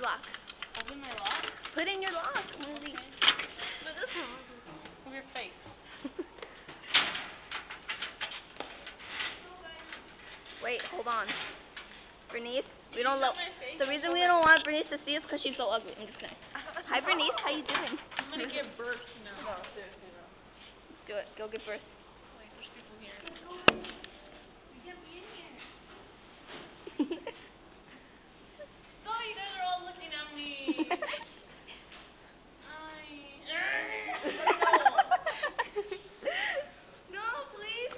lock. Open my lock? Put in your lock, Lindsay. Move your face. Wait, hold on. Bernice, we don't love. The reason we don't want Bernice to see us because she's so ugly. I'm just kidding. Hi, Bernice. How you doing? I'm gonna give birth now. No, seriously, no. Do it. Go give birth. Wait, there's people here. You can't be in here. Oh, you guys are all looking at me. No, please.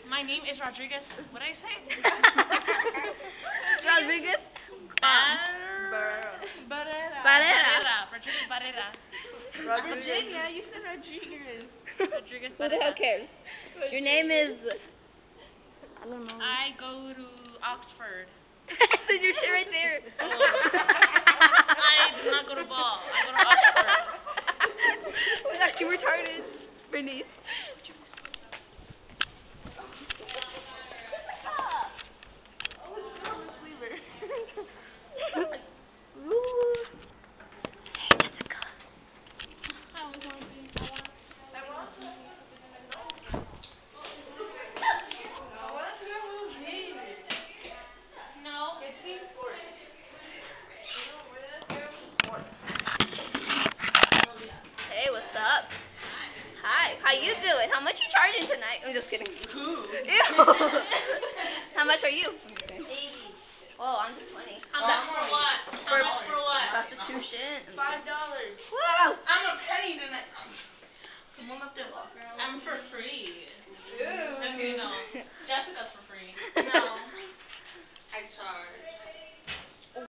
My name is Rodriguez. What did I say? Rodriguez? Barrera. Rodriguez Barrera. Virginia, you said Rodriguez. Rodriguez Who the hell cares? Your name is... I don't know. I go to Oxford. There's your shit right there. I do not go to Ball. I go to Oxford. It's actually retarded, Bernice. Hey, what's up? Hi, how you doing? How much you charging tonight? I'm just kidding. Who? Ew. How much are you? 80. Oh, I'm just 20. For what? For what? Prostitution. $5. Wow. I'm a penny tonight. Come on up there, girl. I'm for free. Ew. Okay, no. Jessica's for free. No. I charge.